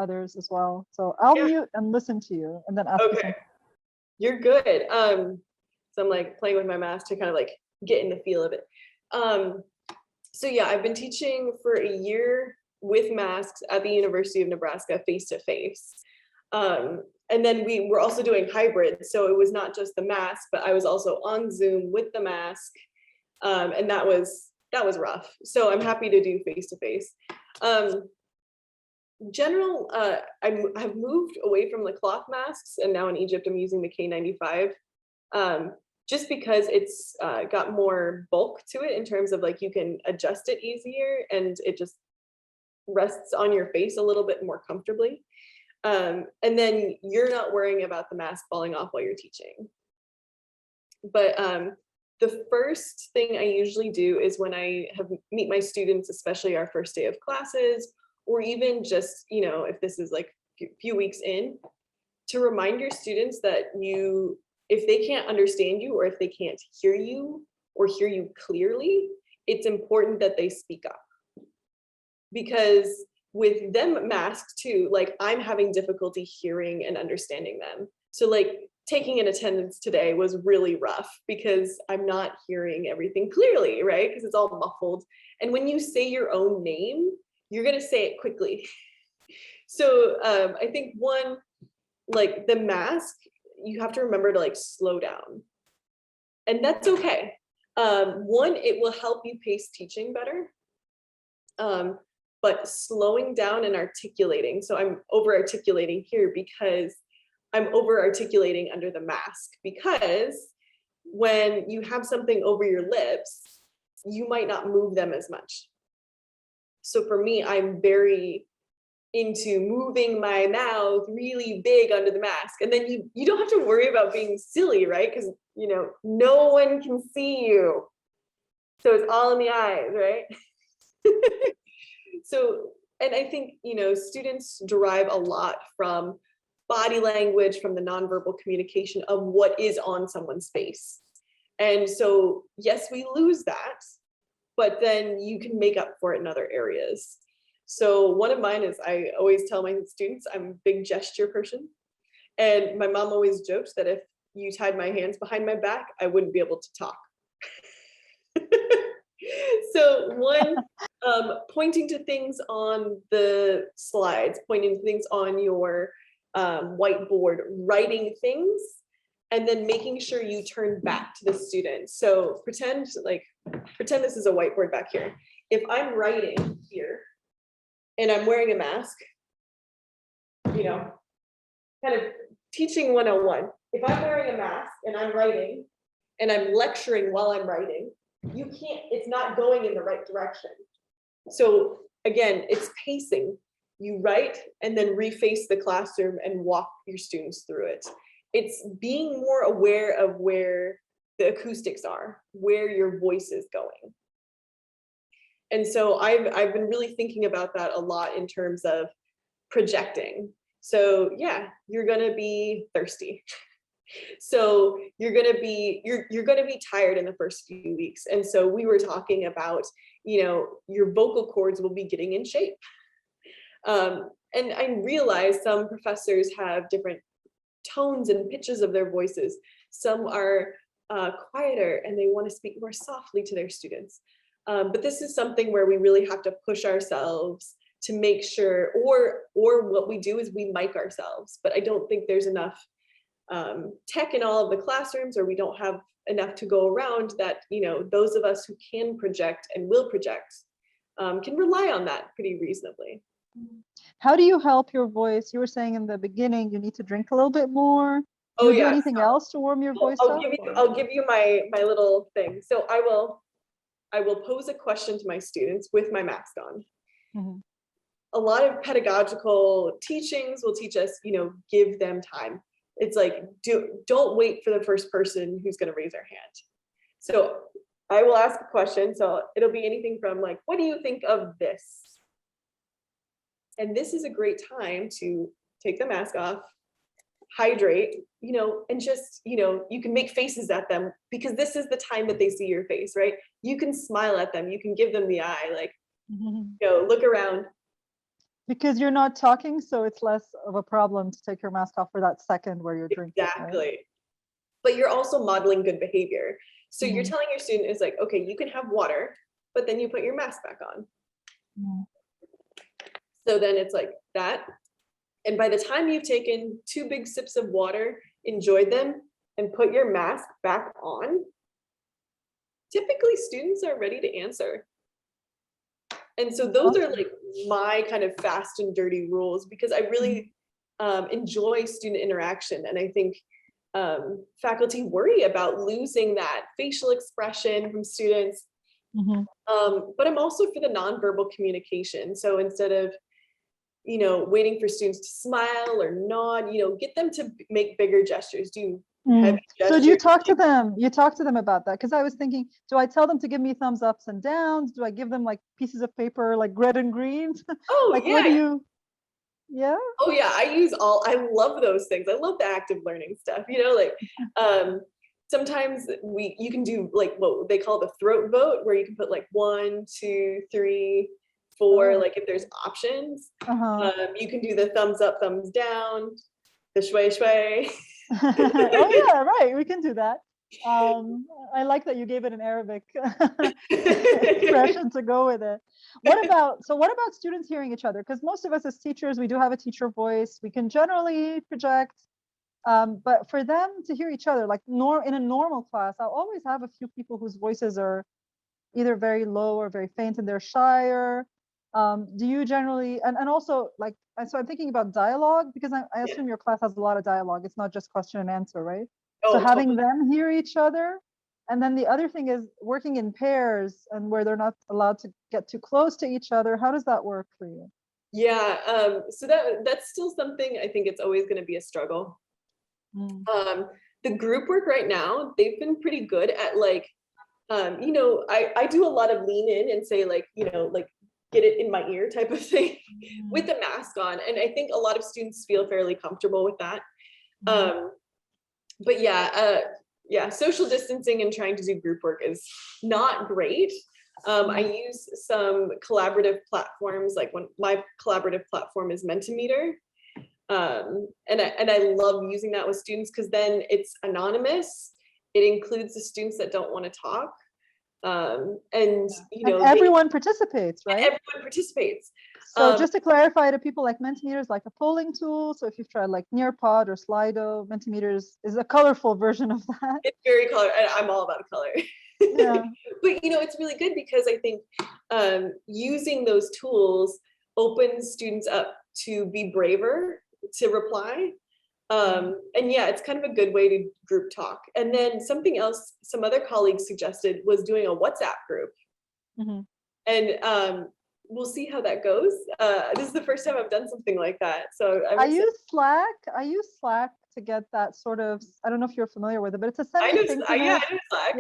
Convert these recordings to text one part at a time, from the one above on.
others as well. So I'll Yeah. mute and listen to you and then ask you Okay. something. You're good. So I'm like playing with my mask to kind of like get in the feel of it. So yeah, I've been teaching for a year with masks at the University of Nebraska face to face. And then we were also doing hybrid. So it was not just the mask, but I was also on Zoom with the mask. And that was rough. So I'm happy to do face to face. General, I've moved away from the cloth masks, and now in Egypt I'm using the K95, just because it's got more bulk to it in terms of like you can adjust it easier and it just rests on your face a little bit more comfortably. And then you're not worrying about the mask falling off while you're teaching. But the first thing I usually do is when I meet my students, especially our first day of classes, or even just, if this is like a few weeks in, to remind your students that if they can't understand you or if they can't hear you or hear you clearly, it's important that they speak up. Because with them masked too, like I'm having difficulty hearing and understanding them. So like taking an attendance today was really rough because I'm not hearing everything clearly, right? Because it's all muffled. And when you say your own name, you're going to say it quickly. So I think one, like the mask, you have to remember to like slow down. And that's okay. One, it will help you pace teaching better. But slowing down and articulating. So I'm over articulating here because I'm over articulating under the mask, because when you have something over your lips, you might not move them as much. So for me, I'm very into moving my mouth really big under the mask. And then you don't have to worry about being silly, right? Because, no one can see you. So it's all in the eyes, right? So, and I think, students derive a lot from body language, from the nonverbal communication of what is on someone's face. And so, yes, we lose that, but then you can make up for it in other areas. So one of mine is, I always tell my students I'm a big gesture person. And my mom always jokes that if you tied my hands behind my back, I wouldn't be able to talk. So one, pointing to things on the slides, pointing to things on your whiteboard, writing things, and then making sure you turn back to the student. So pretend this is a whiteboard back here. If I'm writing here and I'm wearing a mask, kind of teaching 101. If I'm wearing a mask and I'm writing and I'm lecturing while I'm writing, it's not going in the right direction. So again, it's pacing. You write and then reface the classroom and walk your students through it. It's being more aware of where the acoustics are, where your voice is going. And so I've been really thinking about that a lot in terms of projecting. So yeah, you're gonna be thirsty. So you're gonna be tired in the first few weeks. And so we were talking about, your vocal cords will be getting in shape. And I realize some professors have different tones and pitches of their voices. Some are quieter and they want to speak more softly to their students. But this is something where we really have to push ourselves to make sure, or what we do is we mic ourselves, but I don't think there's enough tech in all of the classrooms, or we don't have enough to go around that, those of us who can project and will project can rely on that pretty reasonably. How do you help your voice? You were saying in the beginning you need to drink a little bit more. Do you do anything else to warm your voice up? I'll give you my little thing. So I will pose a question to my students with my mask on. Mm-hmm. A lot of pedagogical teachings will teach us, give them time. It's like, don't wait for the first person who's going to raise their hand. So I will ask a question. So it'll be anything from like, what do you think of this? And this is a great time to take the mask off, hydrate, and just, you can make faces at them, because this is the time that they see your face, right? You can smile at them. You can give them the eye, like, look around. Because you're not talking, so it's less of a problem to take your mask off for that second where you're drinking. Exactly. Right? But you're also modeling good behavior. So you're Mhm. telling your student is like, okay, you can have water, but then you put your mask back on. Mhm. So then it's like that. And by the time you've taken 2 big sips of water, enjoyed them, and put your mask back on, typically students are ready to answer. And so those are like my kind of fast and dirty rules, because I really enjoy student interaction. And I think faculty worry about losing that facial expression from students. Mhm. But I'm also for the nonverbal communication. So instead of, waiting for students to smile or nod, get them to make bigger gestures, do heavy So gestures. do you talk to them? You talk to them about that? Because I was thinking, do I tell them to give me thumbs ups and downs? Do I give them like pieces of paper, like red and greens? Oh Like, what do yeah. you? Yeah. Oh yeah, I love those things. I love the active learning stuff, sometimes you can do like what they call the throat vote, where you can put like 1, 2, 3, 4, Oh. like if there's options. Uh-huh. You can do the thumbs up, thumbs down, the shui shui. Oh yeah, right. We can do that. I like that you gave it an Arabic expression to go with it. What about students hearing each other? Because most of us as teachers, we do have a teacher voice. We can generally project. But for them to hear each other, like in a normal class, I'll always have a few people whose voices are either very low or very faint and they're shyer. Do you generally, and also like, and so I'm thinking about dialogue, because I assume your class has a lot of dialogue. It's not just question and answer, right? So Oh, having totally. them hear each other. And then the other thing is working in pairs and where they're not allowed to get too close to each other. How does that work for you? Yeah, so that's still something I think it's always going to be a struggle. Mm. The group work right now, they've been pretty good at like, I do a lot of lean in and say like, like get it in my ear type of thing with the mask on. And I think a lot of students feel fairly comfortable with that. But yeah, social distancing and trying to do group work is not great. I use some collaborative platforms, like when my collaborative platform is Mentimeter. And I love using that with students, because then it's anonymous. It includes the students that don't want to talk. And everyone participates, right? Everyone participates. So just to clarify to people, like Mentimeter is like a polling tool. So if you've tried like Nearpod or Slido, Mentimeter is a colorful version of that. It's very color. I'm all about color. Yeah. But it's really good, because I think using those tools opens students up to be braver to reply. And yeah, it's kind of a good way to group talk. And then something else some other colleagues suggested was doing a WhatsApp group. And we'll see how that goes. This is the first time I've done something like that. So I use Slack to get that sort of, I don't know if you're familiar with it, but it's a semi-synchronous. I know Slack.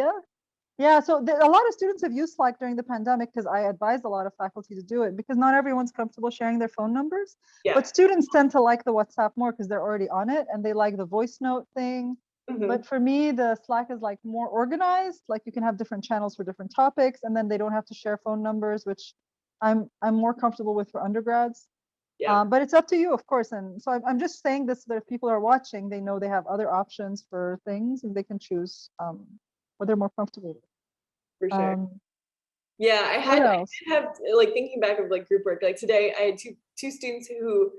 Yeah. So a lot of students have used Slack during the pandemic, because I advise a lot of faculty to do it, because not everyone's comfortable sharing their phone numbers. Yeah. But students tend to like the WhatsApp more because they're already on it and they like the voice note thing. But for me, the Slack is like more organized. Like you can have different channels for different topics, and then they don't have to share phone numbers, which I'm more comfortable with for undergrads. Yeah. But it's up to you, of course. And so I'm just saying this so that if people are watching, they know they have other options for things and they can choose what they're more comfortable with. For sure. Yeah, I did have like, thinking back of like group work, like today I had two students who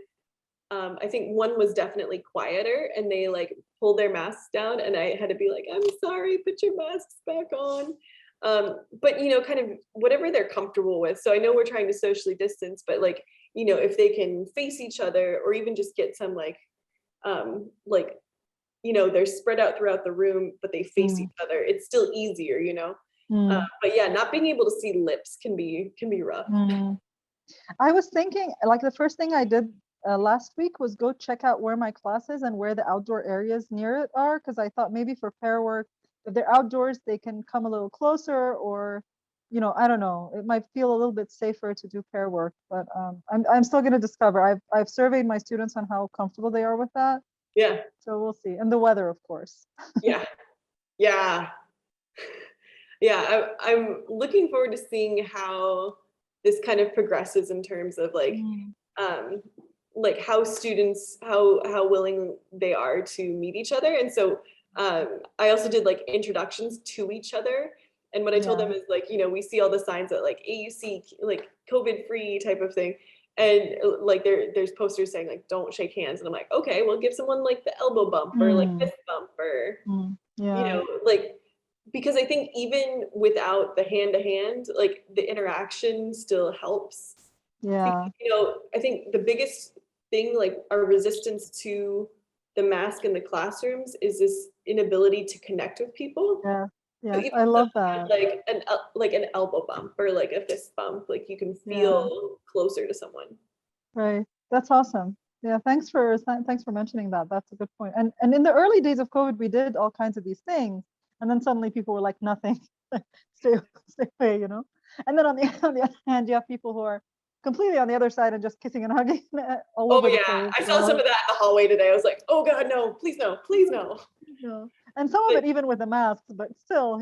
I think one was definitely quieter, and they like pulled their masks down, and I had to be like, I'm sorry, put your masks back on. But kind of whatever they're comfortable with. So I know we're trying to socially distance, but like, if they can face each other, or even just get some like they're spread out throughout the room, but they face each other, it's still easier, but yeah, not being able to see lips can be rough. I was thinking, like, the first thing I did last week was go check out where my class is and where the outdoor areas near it are, because I thought maybe for pair work, if they're outdoors, they can come a little closer, or I don't know, it might feel a little bit safer to do pair work. But I'm still going to discover. I've surveyed my students on how comfortable they are with that. Yeah. So we'll see. And the weather, of course. Yeah. I'm looking forward to seeing how this kind of progresses in terms of like like how students, how willing they are to meet each other. And so I also did like introductions to each other. And what I told them is like, we see all the signs that like AUC, like COVID free type of thing. And like there's posters saying like, don't shake hands. And I'm like, okay, well give someone like the elbow bump or like fist bump or, like, because I think even without the hand to hand, like the interaction still helps. Yeah. I think the biggest thing, like our resistance to the mask in the classrooms is this inability to connect with people. Yeah. So Yeah. even I love that. like an elbow bump or like a fist bump, like you can feel closer to someone. Right. That's awesome. Yeah. Thanks for mentioning that. That's a good point. And in the early days of COVID, we did all kinds of these things, and then suddenly people were like, nothing, stay away, And then on the other hand, you have people who are completely on the other side and just kissing and hugging all over the place. I saw some of that in the hallway today. I was like, oh God, no, please no, please no. Yeah. And some of it even with the masks, but still,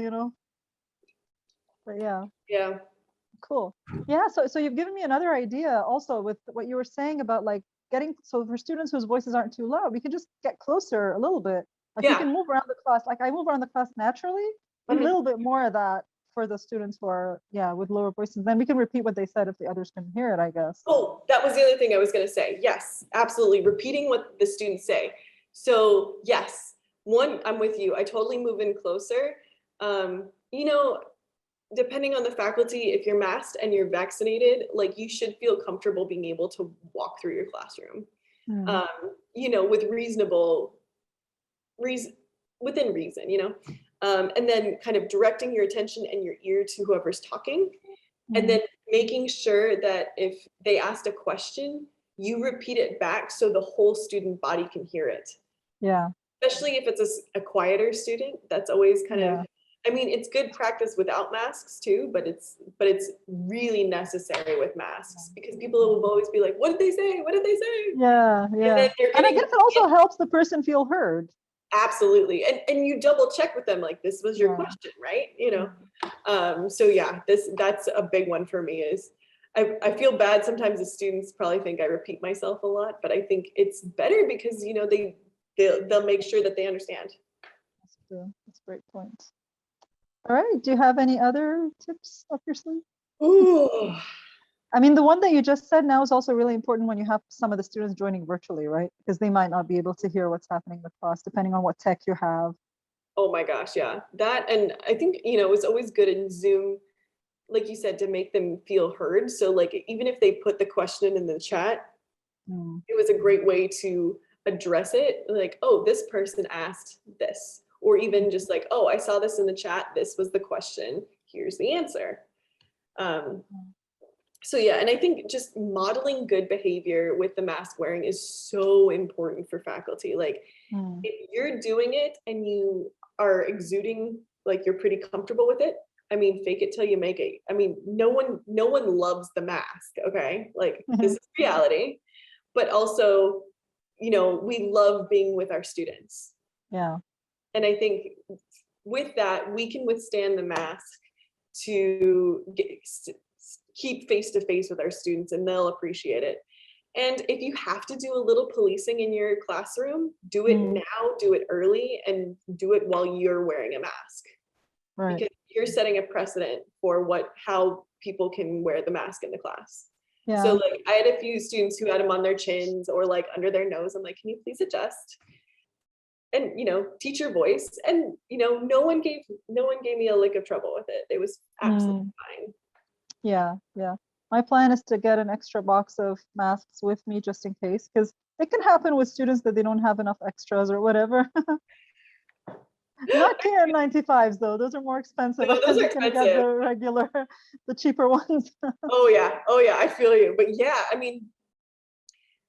But yeah. Yeah. Cool. Yeah. So you've given me another idea also with what you were saying about like so for students whose voices aren't too loud, we can just get closer a little bit. Like we can move around the class. Like I move around the class naturally, but a little bit more of that for the students who are, with lower voices. Then we can repeat what they said if the others can hear it, I guess. Oh, that was the other thing I was going to say. Yes, absolutely. Repeating what the students say. So yes, one, I'm with you. I totally move in closer. Depending on the faculty, if you're masked and you're vaccinated, like you should feel comfortable being able to walk through your classroom, with within reason, and then kind of directing your attention and your ear to whoever's talking, and then making sure that if they asked a question, you repeat it back so the whole student body can hear it. Yeah. Especially if it's a quieter student, that's always kind of, I mean, it's good practice without masks too, but it's really necessary with masks because people will always be like, what did they say? What did they say? Yeah. And I guess it also helps the person feel heard. Absolutely. And you double check with them, like, this was your question, right? So yeah, that's a big one for me is I feel bad sometimes the students probably think I repeat myself a lot, but I think it's better because, they'll make sure that they understand. That's true. That's a great point. All right. Do you have any other tips up your sleeve? Ooh. I mean, the one that you just said now is also really important when you have some of the students joining virtually, right? Because they might not be able to hear what's happening in the class, depending on what tech you have. Oh my gosh, yeah. That, and I think, it's always good in Zoom, like you said, to make them feel heard. So like, even if they put the question in the chat, it was a great way to address it. Like, oh, this person asked this. Or even just like, oh, I saw this in the chat. This was the question. Here's the answer. So yeah, and I think just modeling good behavior with the mask wearing is so important for faculty. Like if you're doing it and you are exuding like you're pretty comfortable with it, I mean, fake it till you make it. I mean, no one loves the mask, okay? Like this is reality, but also, we love being with our students. Yeah. And I think with that, we can withstand the mask to keep face to face with our students and they'll appreciate it. And if you have to do a little policing in your classroom, do it now, do it early, and do it while you're wearing a mask. Right. Because you're setting a precedent for how people can wear the mask in the class. Yeah. So like I had a few students who had them on their chins or like under their nose. I'm like, can you please adjust? And teach your voice, and no one gave me a lick of trouble with it. It was absolutely fine. Yeah. My plan is to get an extra box of masks with me just in case, because it can happen with students that they don't have enough extras or whatever. Not KN95s though; those are more expensive. No, those are expensive. Get the regular, the cheaper ones. Oh yeah, I feel you. But yeah, I mean,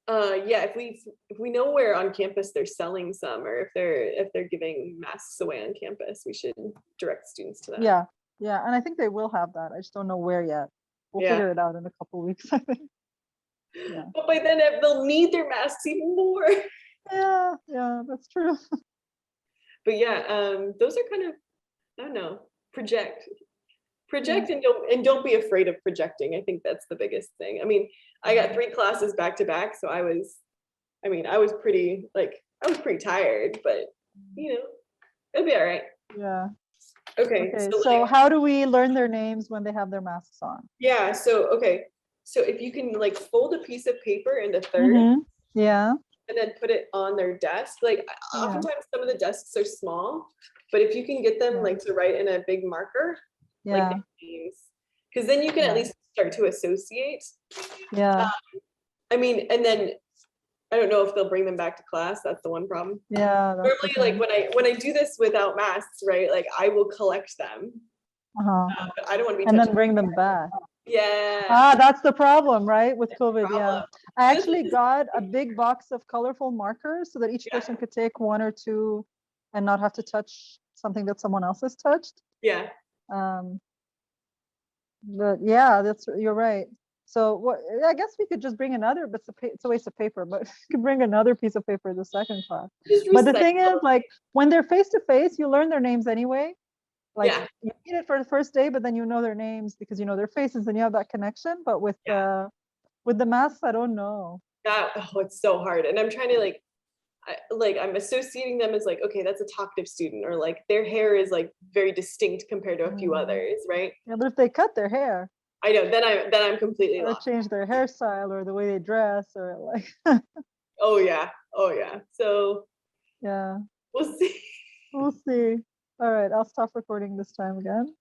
if we know where on campus they're selling some, or if they're giving masks away on campus, we should direct students to that. Yeah, and I think they will have that. I just don't know where yet. We'll figure it out in a couple of weeks, I think. Yeah. But by then they'll need their masks even more. Yeah, that's true. But yeah, those are kind of, I don't know, project and don't be afraid of projecting. I think that's the biggest thing. I mean, I got 3 classes back to back, so I was pretty tired, but it'll be all right. Yeah. Okay. Okay. So, So how do we learn their names when they have their masks on? yeah. So, okay. So if you can like fold a piece of paper into thirds Mhm. Yeah. and then put it on their desk, like Yeah. oftentimes some of the desks are small, but if you can get them Yeah. like to write in a big marker, like Yeah. their names, because then you can at Yeah. least start to associate. Yeah. I mean, and then I don't know if they'll bring them back to class. That's the one problem. Yeah. That's the Normally, like thing. when I do this without masks, right? Like I will collect them, Uh-huh. but I don't want to be And then touching. bring them back. Yeah. That's the problem, right? With COVID. Yeah. Problem. I actually got a big box of colorful markers so that each Yeah. person could take 1 or 2 and not have to touch something that someone else has touched. Yeah. But yeah, you're right. So what, I guess we could just bring another, but it's a waste of paper, but we could bring another piece of paper the second class. But the thing is, like, when they're face to face, you learn their names anyway. Like, Yeah. you need it for the first day, but then you know their names because you know their faces and you have that connection. But with the masks, I don't know. It's so hard. And I'm trying to I'm associating them as like, okay, that's a talkative student, or like their hair is like very distinct compared to a few others, right? Yeah, but if they cut their hair, I know, then I'm completely or lost. change their hairstyle or the way they dress or like, Oh yeah. So yeah, we'll see. we'll see. All right, I'll stop recording this time again.